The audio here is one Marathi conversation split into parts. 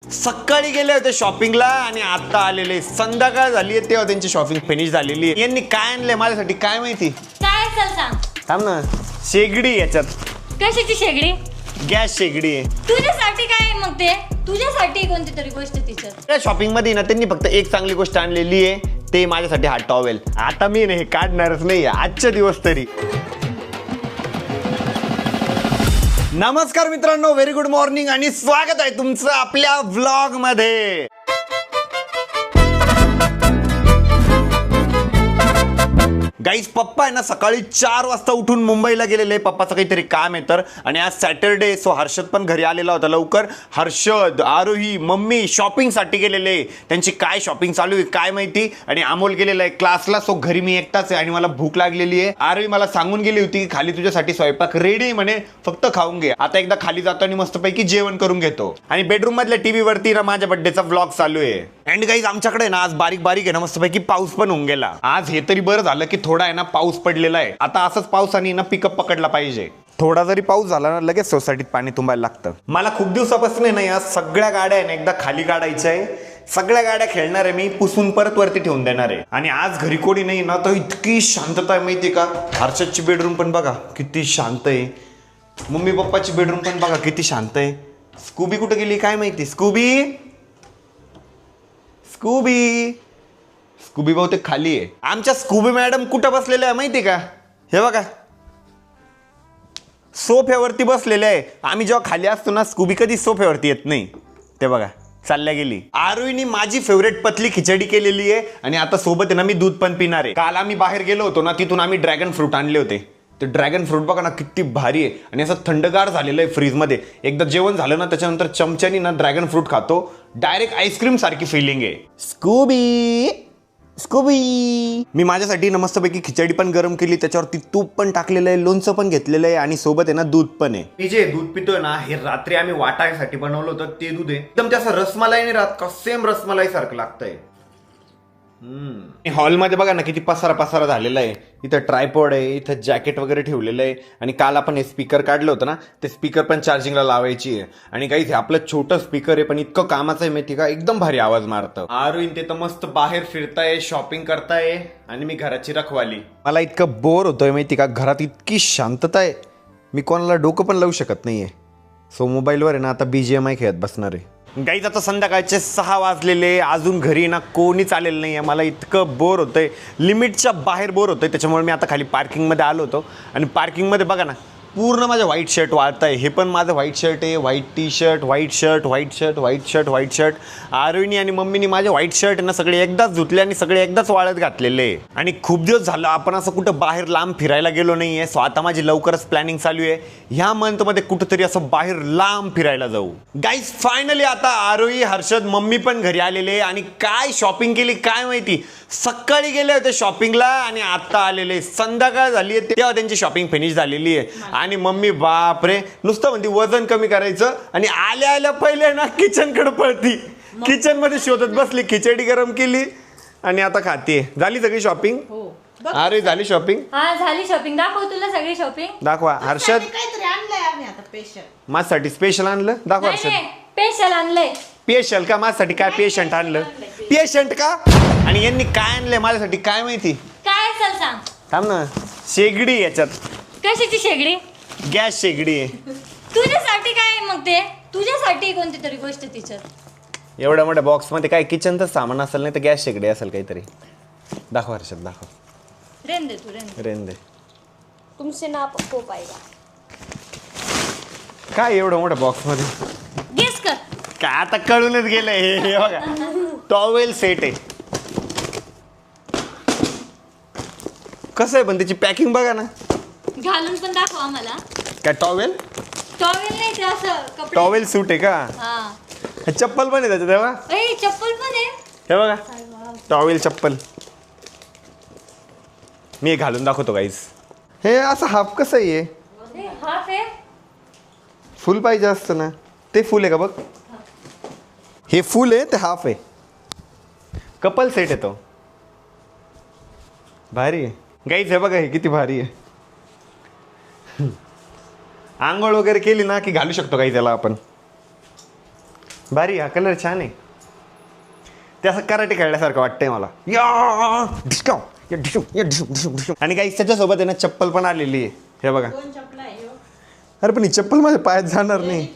सकाळी गेले होते शॉपिंगला आणि आता आलेले संध्याकाळ झाली आहे तेव्हा त्यांची शॉपिंग फिनिश झालेली आहे. यांनी काय आणलंय माझ्यासाठी काय माहिती. काय चल सांग. थांब ना, शेगडी याच्यात. कशाची शेगडी? गॅस शेगडी आहे. तुझ्यासाठी काय मग ते? तुझ्यासाठी कोणती तरी गोष्ट तिच्यात. त्या शॉपिंग मध्ये ना त्यांनी फक्त एक चांगली गोष्ट आणलेली आहे, ते माझ्यासाठी हा टॉवेल. आता मी नाही काढणारच नाही आजच्या दिवस तरी. नमस्कार मित्रांनो, व्हेरी गुड मॉर्निंग आणि स्वागत आहे तुमचं आपल्या व्लॉग मध्ये. गाईज, पप्पा आहे ना सकाळी 4 वाजता उठून मुंबईला गेलेले. पप्पाचं काहीतरी काम आहे तर, आणि आज सॅटरडे सो हर्षद पण घरी आलेला होता लवकर. हर्षद, आरोही, मम्मी शॉपिंगसाठी गेलेले. त्यांची काय शॉपिंग चालू आहे काय माहिती. आणि अमोल गेलेला आहे क्लासला. सो घरी मी एकटाच आहे आणि मला भूक लागलेली आहे. आरोही मला सांगून गेली होती की खाली तुझ्यासाठी स्वयंपाक रेडी म्हणे, फक्त खाऊन घे. आता एकदा खाली जातो आणि मस्तपैकी जेवण करून घेतो. आणि बेडरूम मधल्या टीव्ही वरती ना माझ्या बर्थडेचा व्लॉग चालू आहे. अँड गाईज, आमच्याकडे ना आज बारीक बारीक आहे ना मस्तपैकी पाऊस पण होऊन गेला. आज हे तरी बरं झालं की थोडा आहे ना पाऊस पडलेला आहे. आता असंच पावसाने ना पिकअप पकडला पाहिजे. थोडा जरी पाऊस झाला ना लगेच सोसायटीत पाणी तुंबायला लागतं. मला खूप दिवसापासून नाही या सगळ्या गाड्या आहे ना एकदा खाली काढायच्या आहे. सगळ्या गाड्या खेळणार आहे मी, पुसून परत वरती ठेवून देणार आहे. आणि आज घरी कोणी नाही ना तर इतकी शांतता आहे माहिती का. हर्षदची बेडरूम पण बघा किती शांत आहे. मम्मी पप्पाची बेडरूम पण बघा किती शांत आहे. स्कूबी कुठे गेली काय माहिती. स्कूबी स्कूबी स्कूबी बहुतेक खाली आहे. आमच्या स्कूबी मॅडम कुठं बसलेल्या आहे माहिती का. हे बघा सोफ्यावरती बसलेले आहे. आम्ही जेव्हा खाली असतो ना स्कूबी कधी सोफ्यावरती येत नाही. ते बघा चालल्या गेली. आरोहीने माझी फेवरेट पतली खिचडी केलेली आहे आणि आता सोबत आहे ना मी दूध पण पिणार आहे. काल आम्ही बाहेर गेलो होतो ना, तिथून आम्ही ड्रॅगन फ्रूट आणले होते. ते ड्रॅगन फ्रूट बघा ना किती भारी आहे आणि असं थंडगार झालेलं आहे फ्रीजमध्ये. एकदा जेवण झालं ना त्याच्यानंतर चमच्यानी ना ड्रॅगन फ्रूट खातो, डायरेक्ट आईस्क्रीम सारखी फिलिंग आहे. Scooby Scooby. मी माझ्यासाठी मस्तपैकी खिचडी पण गरम केली, त्याच्यावरती तूप पण टाकलेलं आहे, लोणचं पण घेतलेलं आहे आणि सोबत आहे ना दूध पण आहे. मी जे दूध पितोय ना हे रात्री आम्ही वाटायसाठी बनवलं होतं ते दूध आहे. एकदम त्याचं रसमलाई नाही राहत का, सेम रसमलाई सारखं लागतंय. हॉलमध्ये बघा ना किती पसारा झालेला आहे. इथं ट्रायपॉड आहे, इथं जॅकेट वगैरे ठेवलेलं आहे. आणि काल आपण हे स्पीकर काढलं होतं ना, ते स्पीकर पण चार्जिंगला लावायची आहे. आणि काही हे आपलं छोटं स्पीकर आहे पण इतकं कामाचं आहे माहिती का, एकदम भारी आवाज मारतं. आरुईन ते तर मस्त बाहेर फिरताय, शॉपिंग करताय आणि मी घराची रखवाली. मला इतकं बोर होतोय माहिती का, घरात इतकी शांतता आहे, मी कोणाला डोकं पण लावू शकत नाहीये. सो मोबाईलवर आहे ना आता BGMI खेळत बसणार आहे. गाईज, आता संध्याकाळचे 6 वाजलेले, अजून घरी ना कोणीच आलेलं नाही आहे. मला इतकं बोर होतंय, लिमिटच्या बाहेर बोर होतंय. त्याच्यामुळे मी आता खाली पार्किंगमध्ये आलो होतो आणि पार्किंगमध्ये बघा ना पूर्ण माझं व्हाईट शर्ट वाळत आहे. हे पण माझं व्हाईट शर्ट आहे, white T shirt, white shirt, white shirt, white shirt, white shirt. आरोहीनी आणि मम्मीनी माझे व्हाईट शर्ट ना सगळे एकदाच धुतले आणि सगळे एकदाच वाळत घातलेले. आणि खूप दिवस झालं आपण असं कुठं बाहेर लांब फिरायला गेलो नाही आहे. सो आता माझी लवकरच प्लॅनिंग चालू आहे, ह्या मंथमध्ये कुठंतरी असं बाहेर लांब फिरायला जाऊ. गाईज, फायनली आता आरोही, हर्षद, मम्मी पण घरी आलेले. आणि काय शॉपिंग केली काय माहिती. सकाळी गेले होते शॉपिंगला आणि आता आलेले संध्याकाळ झाली आहे तेव्हा त्यांची शॉपिंग फिनिश झालेली आहे. आणि मम्मी बापरे नुसतं म्हणते वजन कमी करायचं आणि आल्या आल्या पहिले ना किचन कडे पळती. किचन मध्ये शोधत बसली, खिचडी गरम केली आणि आता खाते. झाली सगळी शॉपिंग. अरे झाली शॉपिंग. हा झाली शॉपिंग. दाखव तुला सगळी शॉपिंग. दाखवा. हर्षद काहीतरी आणलंय आम्ही आता स्पेशल. माझ्यासाठी स्पेशल आणलं. दाखवा हर्षद. स्पेशल आणलंय. पेशंट का माझ्यासाठी. काय पेशंट आणलं. पेशंट का. आणि यांनी काय आणलंय माझ्यासाठी काय माहिती. काय चल सांग. थांब ना, शेगडी याच्यात. कशाची शेगडी? गॅस शेगडी आहे. तुझ्यासाठी काय मग ते? तुझ्यासाठी कोणती तरी गोष्ट तिच्यात. एवढ्या मोठ्या बॉक्समध्ये काय किचनचं सामान असेल, नाही तर गॅस शेगडी असेल काहीतरी. दाखव हर्षद दाखव. रेन दे तू रेन. रेन दे. तुमचे नाप खूप आहे काय एवढं मोठ्या बॉक्समध्ये. गेस कर. काय आता कळूनच गेलंय. हे बघा टॉवेल सेट आहे. कसं आहे पण त्याची पॅकिंग बघा ना. घालून पण दाखव आम्हाला. काय टॉवेल. टॉवेल नाही ते असं कपडे. टॉवेल सूट आहे का. हा. चप्पल पण आहे त्याच्यात. तेव्हा ए चप्पल पण आहे. हे बघा टॉवेल चप्पल. मी हे घालून दाखवतो गाईस. हे असं हाफ कसं आहे. हाफ आहे. फुल पाहिजे असतं ना. ते फुल आहे का बघ. हे फुल आहे ते हाफ आहे. कपल सेट आहे तो. भारी आहे गाईज. हे बघा हे किती भारी आहे. आंघोळ वगैरे केली ना की घालू शकतो काही त्याला आपण. भारी हा कलर छान आहे. ते असं कराटे खेळल्यासारखं वाटतंय मला. या डिस्काउंट, या डिस्काउंट, या डिस्काउंट, डिस्काउंट, डिस्काउंट. आणि काही त्याच्यासोबत आहे ना चप्पल पण आलेली आहे. हे बघा. दोन चपला आहे हो. अरे पण ही चप्पल माझ्या पायात जाणार नाही.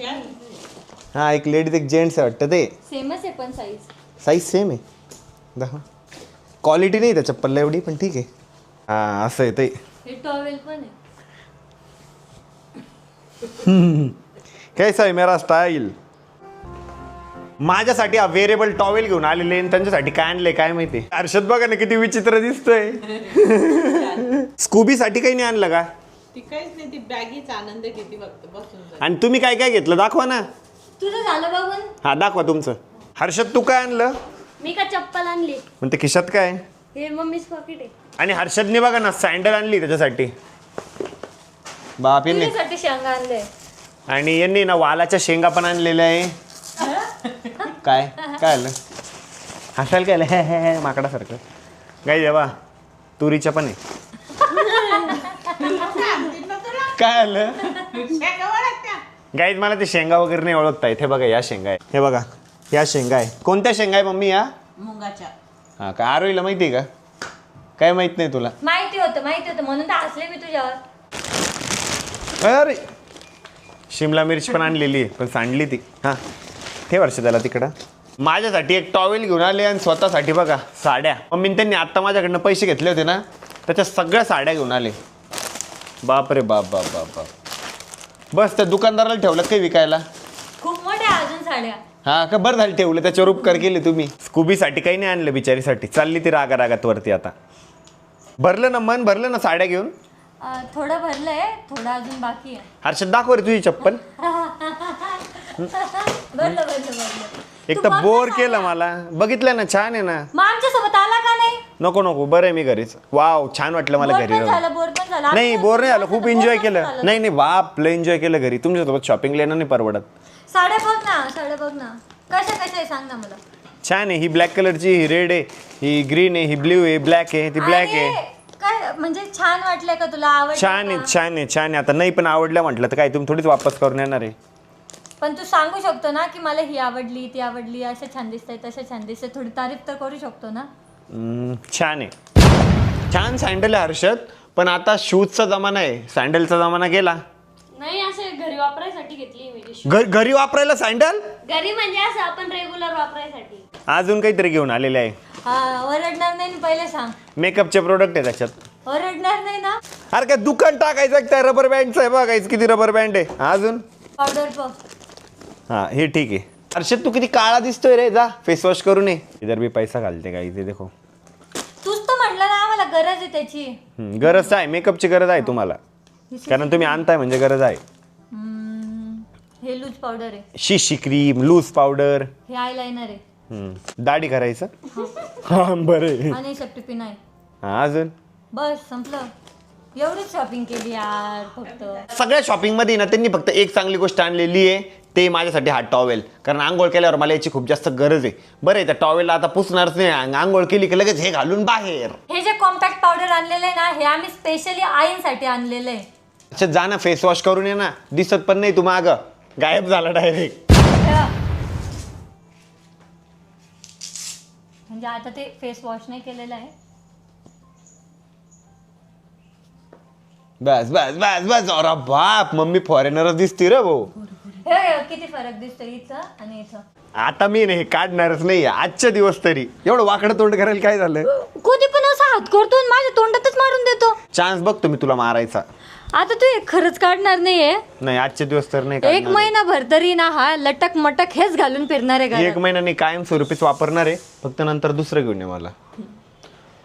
या. हा एक लेडीज एक जेंट्स आहे वाटतं ते. सेमच आहे पण साईज. साईज सेम आहे. दहा क्वालिटी नाही त्या चप्पलला एवढी पण ठीक आहे. हा असं आहे ते. हे टॉवेल पण आहे. कैसा आहे मेरा स्टाईल. माझ्यासाठी हा वेरेबल टॉवेल घेऊन आलेले आणि त्यांच्यासाठी काय आणले काय माहिती. हर्षद बघा ना किती विचित्र दिसतोय. स्कूबी साठी काही नाही आणलं का. ती काहीच नाही, ती बॅगीचा आनंद घेते फक्त बसून जाते. आणि तुम्ही काय काय घेतलं दाखवा ना. तुझं झालं बघून. हा दाखवा तुमचं. हर्षद तू काय आणलं. मी का चप्पल आणली. पण ते खिशात काय. हे मम्मीच पॉकेट आहे. आणि हर्षदने बघा ना सँडल आणली त्याच्यासाठी. बाप यांनी. तुझ्यासाठी शेंगा आणले. आणि यांनी ना वालाच्या शेंगा पण आणलेल्या आहे. काय काय आलं हसायला काय आलं. हे माकडासारखं. गाई जेव्हा तुरीच्या पण आहे. काय आलं शेंगा ओळखत्या? गाईज मला ते शेंगा वगैरे नाही ओळखता येत. हे बघा या शेंगा आहे. हे बघा या शेंगा आहे. कोणत्या शेंगा आहे मम्मी या. मुंगाच्या. हा का आरोईला माहिती आहे का. काय माहित नाही तुला. माहिती होतं म्हणून तर हसले मी तुझ्यावर. अरे शिमला मिरची पण आणलेली आहे पण सांडली ती. हां ठेव वर्ष त्याला तिकडं. माझ्यासाठी एक टॉवेल घेऊन आले आणि स्वतःसाठी बघा साड्या. मम्मीने त्यांनी आत्ता माझ्याकडनं पैसे घेतले होते ना त्याच्या सगळ्या साड्या घेऊन आले. बाप रे बाप बाप बाप बाप. बस त्या दुकानदाराला ठेवलं काही विकायला. खूप मोठ्या अजून साड्या. हा का बरं झालं ठेवलं. त्याच्यावर उपकार केले तुम्ही. स्कूबीसाठी काही नाही आणलं बिचारीसाठी. चालली ती रागात वरती आता. भरलं ना मन भरलं ना साड्या घेऊन. थोडं भरलंय थोडं अजून बाकी आहे. हर्षद दाखव रे तुझी चप्पल. भरलं. एक तू तर बघ ना बोर साड्या. केलं मला. बघितलं ना छान आहे ना. मग आमच्यासोबत आला का नाही. नको बरं आहे मी घरीच. वाव छान वाटलं मला बोर घरी पण राहून. झालं बोर पण झालं. नाही आम्ही बोर नाही झालं. खूप बोर एन्जॉय पण केलं. झालं. नाही बाप लय एन्जॉय केलं घरी. तुमच्यासोबत शॉपिंग येणं नाही परवडत. साड्या बघ ना कशा आहे सांग ना मला. छान आहे. ही ब्लॅक कलरची ही रेड आहे ही ग्रीन आहे ही ब्ल्यू आहे ब्लॅक आहे ती ब्लॅक आहे. अरे, काय म्हणजे छान वाटलंय का तुला आवडलं छान आहे का? छान आहे. आता नाही पण आवडलं म्हटलं तर काय तुम्ही थोडीच वापस करून येणार आहे. पण तू सांगू शकतो ना की मला ही आवडली ती आवडली असं छान दिसतंय तसं छान दिसतंय. थोडी तारीफ तर करू शकतो ना. छान आहे. छान सँडल आहे हर्षद. पण आता शूजचा जमाना आहे. सँडलचा जमाना गेला. नाही असे घरी वापरायसाठी घेतली मी. घरी वापरायला सँडल. घरी म्हणजे असं आपण रेग्युलर वापरायसाठी. अजून काहीतरी घेऊन आलेले आहे. हा ओरडणार नाही ना पहिले सांग. मेकअपचे प्रोडक्ट आहे त्याच्यात. ओरडणार नाही ना. अरे काय दुकान टाकायचं काय रबर बँडचं आहे बघायचं किती रबर बँड आहे. अजून पावडर बघ. हा हे ठीक आहे. हर्षद तू किती काळा दिसतोय रे. जा फेस वॉश करून ये. इधर भी पैसा घालते काही ते देखो. तूच तर म्हटलं ना आम्हाला गरज आहे त्याची. गरज आहे मेकअपची गरज आहे तुम्हाला. कारण तुम्ही आणताय म्हणजे गरज आहे. हे लूज पावडर आहे. शिशी क्रीम लूज पावडर. हे आयलाइनर आहे. दाढी करायचं. हा बरं. आणि सेफ्टी पिन आहे. हा अजून बस संपलं. एवढीच शॉपिंग केली यार फक्त. सगळ्या शॉपिंग मध्ये ना त्यांनी फक्त एक चांगली गोष्ट आणलेली आहे ते माझ्यासाठी हा टॉवेल. कारण आंघोळ केल्यावर मला याची खूप जास्त गरज आहे. बरं आहे त्या टॉवेलला आता पुसणारच नाही. आंघोळ केली की लगेच हे घालून बाहेर. हे जे कॉम्पॅक्ट पावडर आणलेलं आहे ना हे आम्ही स्पेशली आईंसाठी आणलेलं आहे. अच्छा जा ना फेस वॉश करून ये ना. दिसत पण नाही तू मागं गायब झाला डायरेक्ट. म्हणजे आता ते फेस वॉश नाही केलेलं आहे. बस बस बस बस. अरे बाप मम्मी फॉरेनरच दिसती रे भाऊ. हे किती फरक दिसतो इथं आणि इथं. आता मी नाही काढणारच नाही आजच्या दिवस तरी. एवढं वाकडं तोंड करायला काय झालं. कधी पण असा हात करतो आणि माझ्या तोंडातच मारून देतो. चान्स बघतो मी तुला मारायचा. आता तू हे खरंच काढणार नाहीये. नाही आजचे दिवस तर नाही एक काढणार. महिनाभर तरी ना हा लटक मटक हेच घालून फिरणार आहे एक घरात. महिना नाही कायम स्वरूपीच वापरणार आहे. फक्त नंतर दुसरं घेऊन ये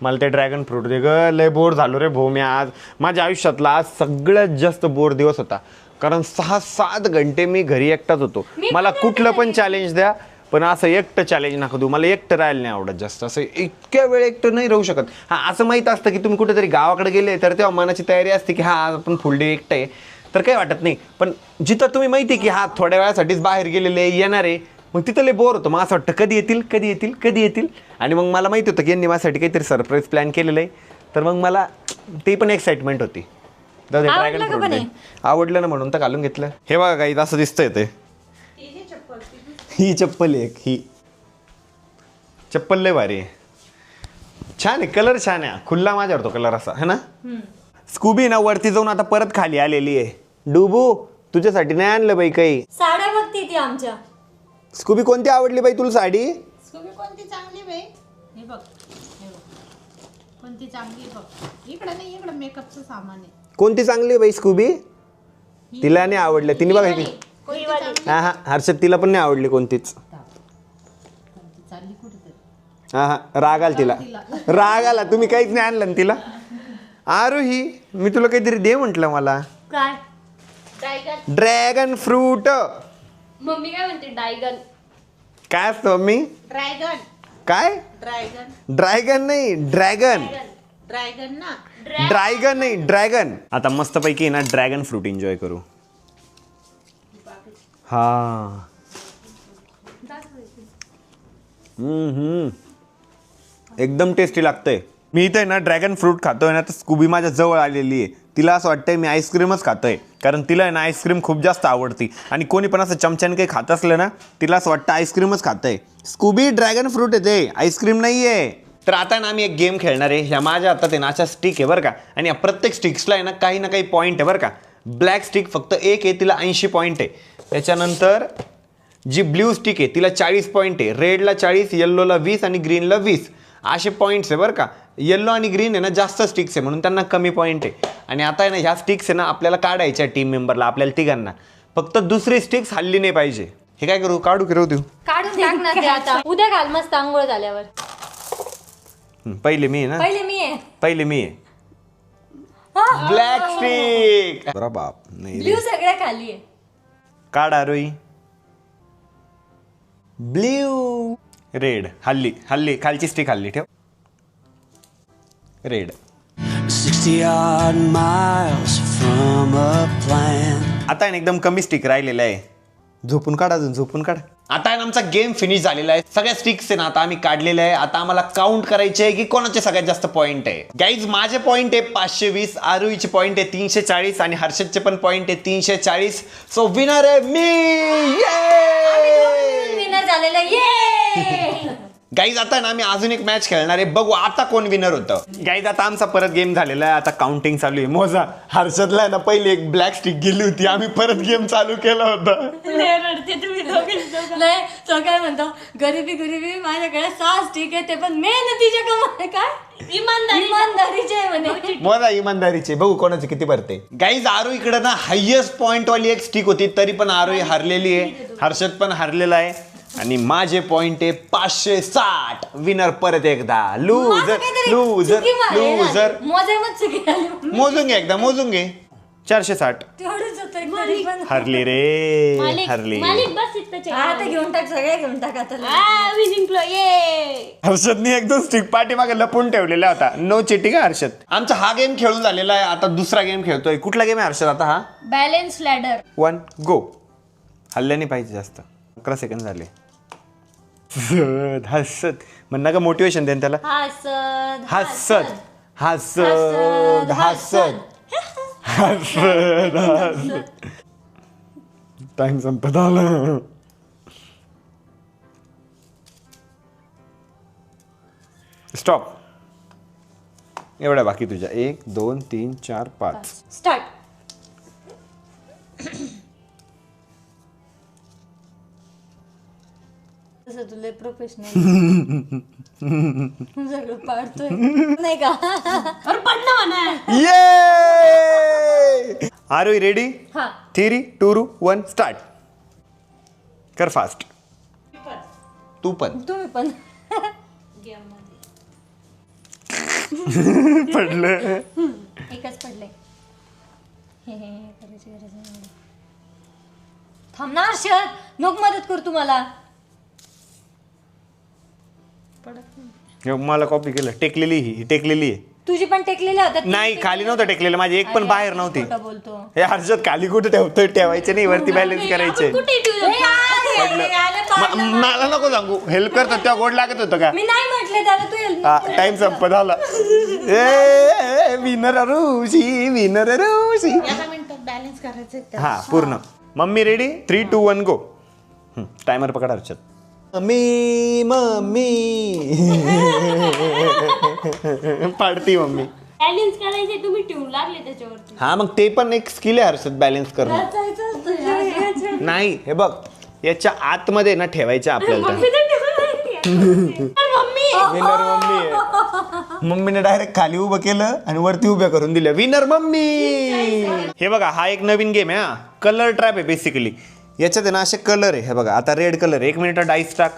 मला ते ड्रॅगन फ्रूट दे ग. लय बोर झालो रे भाऊ मी आज. माझ्या आयुष्यातला आज सगळ्यात जास्त बोर दिवस होता. कारण 6-7 घंटे मी घरी एकटाच होतो. मी मला पण कुठलं पण चॅलेंज द्या पण असं एकटं चॅलेंज नका देऊ. मला एकटं राहायला नाही आवडत जास्त. असं इतक्या वेळ एकटं नाही राहू शकत. हा असं माहीत असतं की तुम्ही कुठेतरी गावाकडे गेले तर तेव्हा मनाची तयारी असते की हा आपण फुल डे एकटं आहे तर काही वाटत नाही. पण जिथं तुम्ही माहिती आहे की हा थोड्या वेळासाठीच बाहेर गेलेले येणार आहे मग तिथं लय बोर होतं. मग असं वाटतं कधी येतील. आणि मग मला माहिती होतं की यांनी माझ्यासाठी काहीतरी सरप्राईज प्लॅन केलेलं आहे. तर मग मला ते पण एक्साइटमेंट होती. ड्रॅगन फ्रूट आवडलं ना म्हणून तर घालून घेतलं. हे बघा काही असं दिसतंय ते. ती जी चप्पल ती ही चप्पल आहे एक, ही चप्पल लय भारी आहे. छान आहे, कलर छान आहे, खुल्ला माझ्यावर तो कलर असा है ना. स्कूबी ना वरती जाऊन आता परत खाली आलेली आहे. डुबू तुझ्यासाठी नाही आणलं बाई काही. साड्या बघती ती आमच्या. स्कूबी कोणती आवडली बाई तुला साडी. स्कूबी कोणती चांगली बाई. हे बघ कोणती चांगली बघ. इकडे नाही, इकडे मेकअपचं सामान आहे. कोणती चांगली आहे बाई स्कूबी. तिला नाही आवडलं, तिने बघा की. हा हा हर्षद तिला पण नाही आवडली कोणतीच. चालली कुठेतरी. हा हा राग आला तिला, राग आला. तुम्ही काहीच नाही आणलं ना तिला. आरोही मी तुला काहीतरी दे म्हटलं मला. काय ड्रॅगन फ्रूट. मम्मी काय म्हणते डायगन. काय असतं मम्मी. ड्रॅगन. काय ड्रॅगन. ड्रॅगन नाही ड्रॅगन. ड्रॅगन ना. ड्रॅगन नाही ड्रॅगन. आता मस्त पैकी ना ड्रॅगन फ्रूट एन्जॉय करू. हा एकदम टेस्टी लागतंय. मी इथे ना ड्रॅगन फ्रूट खातोय ना तर स्कूबी माझ्या जवळ आलेली आहे. तिला असं वाटतंय मी आईस्क्रीमच खातोय, कारण तिला आहे ना आईस्क्रीम खूप जास्त आवडती. आणि कोणी पण असं चमच्याने काही खात असलं ना तिला असं वाटतं आईस्क्रीमच खातंय. स्कूबी ड्रॅगन फ्रूट येते, आईस्क्रीम नाही आहे. तर आता ना आम्ही एक गेम खेळणार आहे. ह्या माझ्या हातात आहे ना अशा स्टिक आहे बरं का, आणि या प्रत्येक स्टिक्सला आहे ना काही पॉईंट आहे बरं का. ब्लॅक स्टिक फक्त एक आहे, तिला 80 पॉईंट आहे. त्याच्यानंतर जी ब्ल्यू स्टिक आहे तिला 40 पॉईंट आहे. रेडला 40, येल्लोला 20 आणि ग्रीनला 20 असे पॉईंट्स आहे बरं का. येल्लो आणि ग्रीन आहे ना जास्त स्टिक्स आहे म्हणून त्यांना कमी पॉईंट आहे. आणि आता आहे ना ह्या स्टिक्स आहे ना आपल्याला काढायच्या टीम मेंबरला, आपल्याला तिघांना. फक्त दुसरी स्टिक्स हल्ली नाही पाहिजे. हे काय करू, काढू की राहू देऊ. काढून टाक ना ते आता. उद्या घाल मस्त आंघोळ झाल्यावर. पहिले मी आहे ना, पहिले मी आहे. पहिले मी आहे. Black stick. बरं बाप नाही ब्ल्यू सगळ्या खाली आहे. काढा रोई. ब्ल्यू. रेड. हल्ली हल्ली खालची स्टिक हल्ली ठेव. Red. 60 odd miles from a plan. आता आहे ना एकदम कमी स्टिक राहिलेला आहे. झोपून काढ, अजून झोपून काढ. आता आहे ना आमचा गेम फिनिश झालेला आहे. सगळ्या स्टिक्स आहे ना आता आम्ही काढलेले आहे. आता आम्हाला काउंट करायचे आहे की कोणाचे सगळ्यात जास्त पॉईंट आहे. गाईज माझे पॉईंट आहे 520, आरुईचे पॉईंट आहे 340 आणि हर्षदचे पण पॉईंट आहे 340. सो विनर आहे मी. विनर झालेलं ये. गाईज आता ना आम्ही अजून एक मॅच खेळणार आहे, बघू आता कोण विनर होतं. गाईज आता आमचा परत गेम झालेला आहे. आता काउंटिंग चालू आहे. मोजा. हर्षदला आहे ना पहिले एक ब्लॅक स्टिक गेली होती, आम्ही परत गेम चालू केला होता. नाही तो काय म्हणतो, गरिबी माझ्याकडे 6 स्टिक आहे, ते पण मेहनतीच्या कमाई. काय इमानदारीचे आहे म्हणे. मोजा इमानदारीचे. बघू कोणाचे किती भरते. गाईज आरू इकडे ना हायेस्ट पॉइंट वाली एक स्टिक होती, तरी पण आरू हरलेली आहे. हर्षद पण हरलेला आहे. आणि माझे पॉइंट आहे 560. विनर परत एकदा. Loser loser loser. मोजून घे एकदा, मोजून घे. 460. तेवढंच होतं एक तरी पण. हरली रे, हरली. बस इथं आता घेऊन टाक, सगळे घेऊन टाक आता. विनिंग प्लो ये. हर्षदने एकदम स्टिक पाठीमागे लपून ठेवलेला होता. No cheating Harshad. आमचा हा गेम खेळून झालेला आहे. आता दुसरा गेम खेळतोय. कुठला गेम आहे हर्षद आता हा. Balance ladder. 1 गो. हल्ल्याने पाहिजे जास्त. 11 सेकंड झाले. हसत म्हणणं का मोटिवेशन देन त्याला. हसत हसत हसत हसत हसत. टाइम संपत आला. स्टॉप. एवढ्या बाकी तुझ्या. 1 2 3 4 5. स्टार्ट. तुला प्रोफेशनल सगळं पाडतोय नाही का. ये. Are you ready. हा. 3 2 1 स्टार्ट. कर फास्ट. तू पण. तुम्ही पण. पडलं. एकच पडले. हे करायची गरज नाही. थांबणार शहर नको मदत कर तुम्हाला. मला कॉपी केलं. टेकलेली ही टेकलेली आहे. तुझी पण टेकलेली होत्या. नाही खाली नव्हतं टेकलेलं. माझी एक पण बाहेर नव्हती. खोटं बोलतो. हे हर्षद खाली कुठे ठेवतोय. ठेवायचे नाही, वरती बॅलन्स करायचे. मला नको सांगू. हेल्प करतात तेव्हा गोड लागत होतं का. मी नाही म्हटले त्याला. तू हेल्प. टाइम संपत आला. ए विनर ऋषी, विनर ऋषी. एका मिनिटात बॅलन्स करायचं. हा पूर्ण. Mummy ready. 3 2 1 गो. टायमर पकड हर्षद. मम्मी मम्मी पाडती मम्मी. बॅलेन्स करायचे तुम्ही ठेवून लागले त्याच्यावरती. हा मग ते पण एक स्किल आहे हर्षद, बॅलन्स करणं. वाचायचं असतं यार. नाही हे बघ याच्या आतमध्ये ना ठेवायचं आपल्याला. विनर मम्मी आहे. मम्मीने डायरेक्ट खाली उभं केलं आणि वरती उभ्या करून दिल्या. Winner mummy. हे बघा हा एक नवीन गेम आहे. हा कलर ट्रॅप आहे बेसिकली. याच्यात आहे ना असे कलर आहे. हे बघा आता रेड कलर. 1 मिनिट डाईस टाक.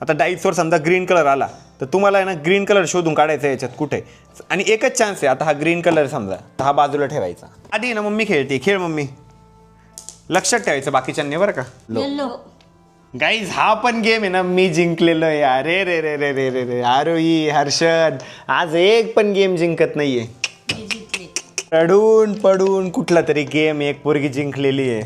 आता डाईसवर समजा ग्रीन कलर आला तर तुम्हाला आहे ना ग्रीन कलर शोधून काढायचा याच्यात कुठे. आणि एकच चान्स आहे. आता हा ग्रीन कलर समजा हा बाजूला ठेवायचा. आधी ना मम्मी खेळते. खेळ मम्मी. लक्षात ठेवायचं बाकीच्यांनी बरं का. येल्लो. गाईज हा पण गेम आहे ना मी जिंकलेलो आहे. अरे रे रे रे रे रे रे आरोही हर्षद आज एक पण गेम जिंकत नाहीये. रडून पडून कुठला तरी गेम एक पोरगी जिंकलेली आहे.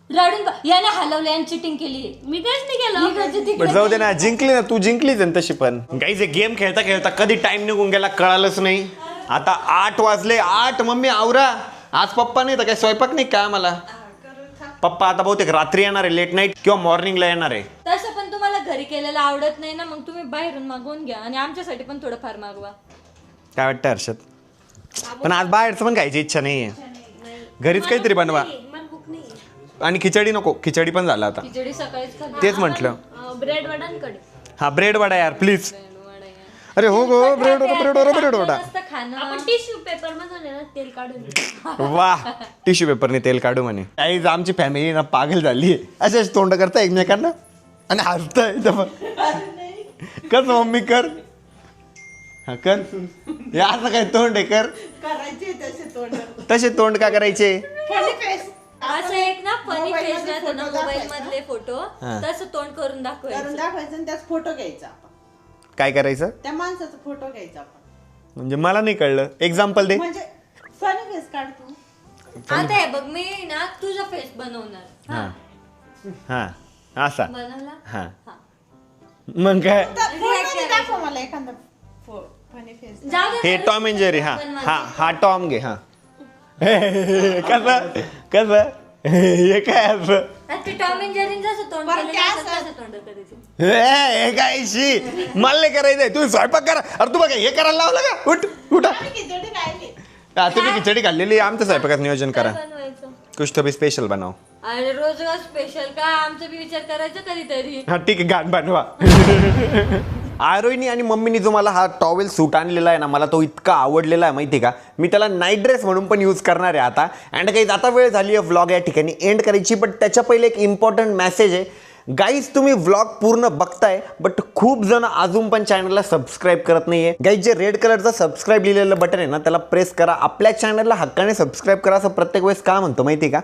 रडून याने हलवले आणि चिटिंग केली. मी काहीच नाही केलं. इकडचे पण तिकडे. जाऊ दे ना जिंकली ना तू. जिंकलीच आहे ना तशी पण. गाईज गेम खेळता खेळता कधी टाइम निघून गेला कळालंच नाही. आता 8 वाजले. 8 मम्मी आवरा. आज पप्पा नाही तर काय स्वयंपाक नाही का आम्हाला. पप्पा आता बहुतेक रात्री येणार आहे. लेट नाईट किंवा मॉर्निंगला येणार आहे. तसं पण तुम्हाला घरी केलेलं आवडत नाही ना, मग तुम्ही बाहेरून मागवून घ्या आणि आमच्यासाठी पण थोडंफार मागवा. काय वाटतं हर्षद. पण आज बाहेरचं पण खायची इच्छा नाहीये. घरीच काहीतरी बनवा. मला भूक नाही. आणि खिचडी नको. खिचडी पण झाला आता. खिचडी सकाळीच खाल्ली. तेच म्हटलं. ब्रेड वडांकडे. हा ब्रेड वडा यार प्लीज. अरे हो go bread vada bread vada bread vada. मस्त खाणं. आपण टिश्यू पेपर मध्ये ना तेल काढून. वाह टिश्यू पेपरने तेल काढू म्हणे. काहीच आमची फॅमिली ना पागल झाली आहे. असेच तोंड करता एकमेकांना आणि हसताय. कर मम्मी कर. हा कर. हे असं काय तोंड आहे कर. तसे तोंड का करायचे. असं एक ना फनी फेस राहतो ना मोबाईल मधले फोटो तसं तोंड करून दाखवायचं. आणि त्याचा फोटो घ्यायचा आपण. काय करायचं. त्या माणसाचा फोटो घ्यायचा आपण. म्हणजे मला नाही कळलं. एक्झाम्पल दे. म्हणजे फनी फेस काढ तू. आता हे बघ मी ना तुझा फेस बनवणार. हा हा असा. बनवला. हा मग काय. दाखव मला एखादा फनी फेस. जाऊ दे हे ना. Tom and Jerry. हा हा हा टॉम घे. हा कसं कसं हे काय असं. ते टॉम अँड जेरी जसं तोंड बरं, केलं काय तसं असं? तसं तोंड करायचं. हे काय शी मला नाही करायचंय. तू स्वयंपाक करा. अरे तू बघा हे करायला लावलं का. उठ उठा. खिचडी राहिली. तुम्ही खिचडी खाल्लेली. आमच्या स्वयंपाकात नियोजन करा. बनवायचं. कुछ तो भी स्पेशल बनाव. अरे रोज रोज स्पेशल का आमचा बी विचार करायचा कधीतरी. हा ठीक आहे गाण बनवा. आरोहीनी आणि मम्मीनी जो मला हा टॉवेल सूट आणलेला आहे ना मला तो इतका आवडलेला आहे माहिती का. मी त्याला नाईट ड्रेस म्हणून पण यूज करणार आहे आता. अँड काही आता वेळ झाली आहे व्लॉग या ठिकाणी एंड करायची. बट त्याच्या पहिले एक इम्पॉर्टंट मेसेज आहे. गाईज तुम्ही व्लॉग पूर्ण बघताय बट खूप जण अजून पण चॅनलला सबस्क्राईब करत नाहीये. गाईज जे रेड कलरचं सबस्क्राईब लिहिलेलं बटन आहे ना त्याला प्रेस करा. आपल्या चॅनलला हक्काने सबस्क्राईब करा. असं प्रत्येक वेळेस का म्हणतो माहिती का.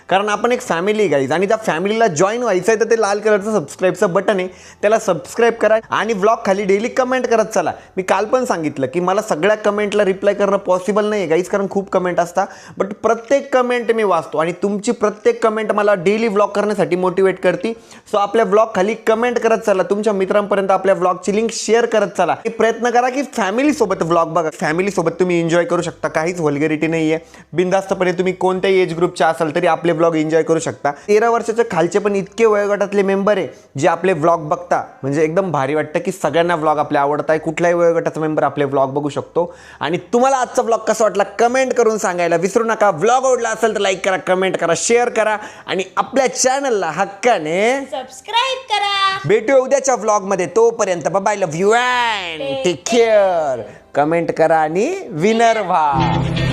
कारण आपण एक फॅमिली गाईज आणि त्या फॅमिलीला जॉईन व्हायचं आहे तर ते लाल कलरचं सबस्क्राईबचं बटन आहे त्याला सबस्क्राईब करा. आणि व्लॉग खाली डेली कमेंट करत चला. मी काल पण सांगितलं की मला सगळ्या कमेंटला रिप्लाय करणं पॉसिबल नाही आहे गाईज कारण खूप कमेंट असतात. बट प्रत्येक कमेंट मी वाचतो आणि तुमची प्रत्येक कमेंट मला डेली व्लॉग करण्यासाठी मोटिवेट करते. सो आपल्या व्लॉग खाली कमेंट करत चला. तुमच्या मित्रांपर्यंत आपल्या व्लॉगची लिंक शेअर करत चला. प्रयत्न करा की फॅमिलीसोबत व्लॉग बघा. फॅमिलीसोबत तुम्ही एन्जॉय करू शकता. काहीच व्हल्गॅरिटी नाही आहे. बिनधास्तपणे तुम्ही कोणत्याही एज ग्रुपच्या असाल तरी आपले व्लॉग एन्जॉय करू शकता. 13 वर्षाच्या खालचे पण इतके वयोगटातले मेंबर आहे जे आपले व्लॉग बघता. म्हणजे एकदम भारी वाटतं की सगळ्यांना व्लॉग आपले आवडत आहे. कुठल्याही वयोगटाचा मेंबर आपले व्लॉग बघू शकतो. आणि तुम्हाला आजचा व्लॉग कसा वाटला कमेंट करून सांगायला विसरू नका. व्लॉग आवडला असेल तर लाईक करा, कमेंट करा, शेअर करा आणि आपल्या चॅनलला हक्काने सबस्क्राईब करा. भेटूया उद्याच्या व्लॉग मध्ये. तोपर्यंत bye. Love you and take care. Comment करा आणि विनर व्हा.